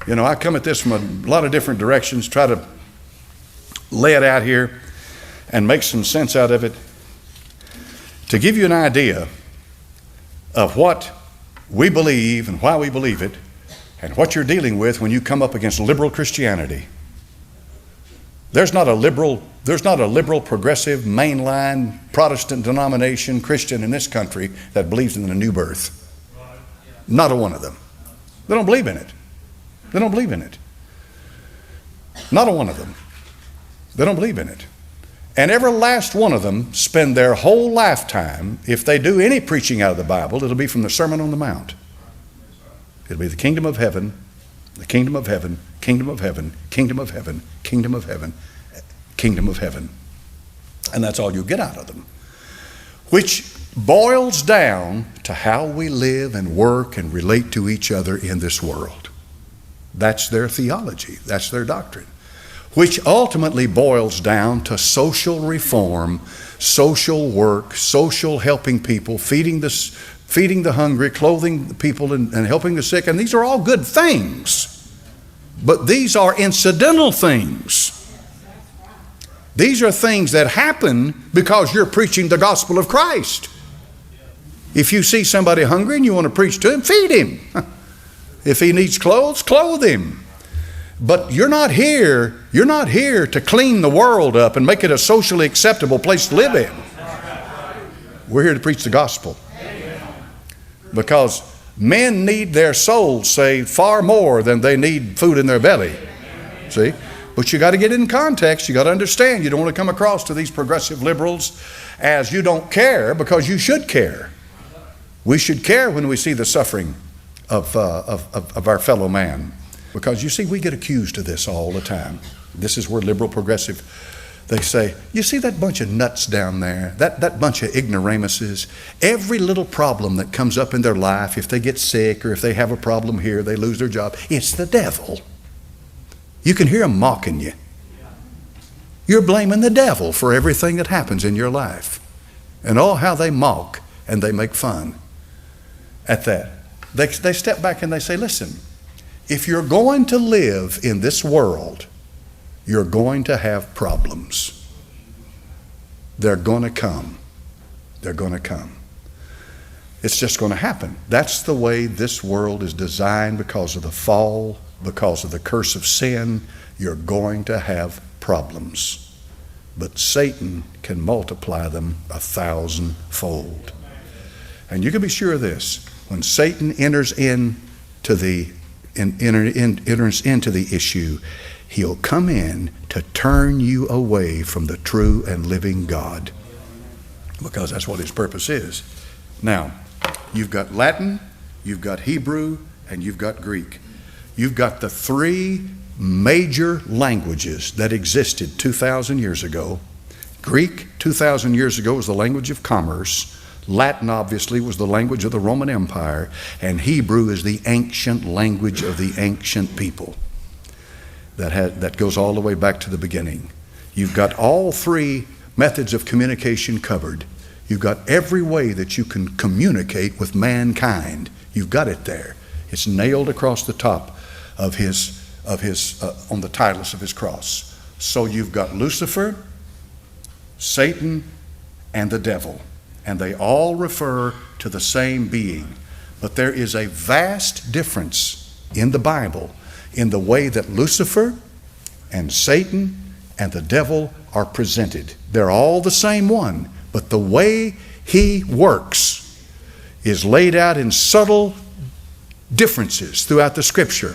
You know, I come at this from a lot of different directions, try to lay it out here and make some sense out of it to give you an idea of what we believe and why we believe it and what you're dealing with when you come up against liberal Christianity. There's not a liberal, progressive, mainline, Protestant denomination Christian in this country that believes in the new birth. Not a one of them. They don't believe in it. They don't believe in it. Not a one of them. They don't believe in it. And every last one of them spend their whole lifetime, if they do any preaching out of the Bible, it'll be from the Sermon on the Mount. It'll be the kingdom of heaven, the kingdom of heaven, kingdom of heaven, kingdom of heaven, kingdom of heaven, kingdom of heaven. And that's all you get out of them. Which boils down to how we live and work and relate to each other in this world. That's their theology. That's their doctrine. Which ultimately boils down to social reform, social work, social helping people, feeding the hungry, clothing the people, and helping the sick. And these are all good things. But these are incidental things. These are things that happen because you're preaching the gospel of Christ. If you see somebody hungry and you want to preach to him, feed him. If he needs clothes, clothe him. But you're not here to clean the world up and make it a socially acceptable place to live in. We're here to preach the gospel. Because men need their souls saved far more than they need food in their belly. See? But you got to get in context. You got to understand. You don't want to come across to these progressive liberals as you don't care, because you should care. We should care when we see the suffering of our fellow man. Because you see, we get accused of this all the time. This is where liberal progressive, they say, you see that bunch of nuts down there, that bunch of ignoramuses, every little problem that comes up in their life, if they get sick or if they have a problem here, they lose their job, it's the devil. You can hear them mocking you. You're blaming the devil for everything that happens in your life. And oh, how they mock and they make fun at that. They step back and they say, listen, if you're going to live in this world, you're going to have problems. They're going to come. They're going to come. It's just going to happen. That's the way this world is designed because of the fall, because of the curse of sin. You're going to have problems. But Satan can multiply them 1,000-fold. And you can be sure of this. When Satan enters into the issue, he'll come in to turn you away from the true and living God, because that's what his purpose is. Now, you've got Latin, you've got Hebrew, and you've got Greek. You've got the three major languages that existed 2,000 years ago. Greek, 2,000 years ago, was the language of commerce. Latin, obviously, was the language of the Roman Empire, and Hebrew is the ancient language of the ancient people that goes all the way back to the beginning. You've got all three methods of communication covered. You've got every way that you can communicate with mankind. You've got it there. It's nailed across the top of his on the titles of his cross. So you've got Lucifer, Satan, and the devil. And they all refer to the same being. But there is a vast difference in the Bible in the way that Lucifer and Satan and the devil are presented. They're all the same one, but the way he works is laid out in subtle differences throughout the Scripture.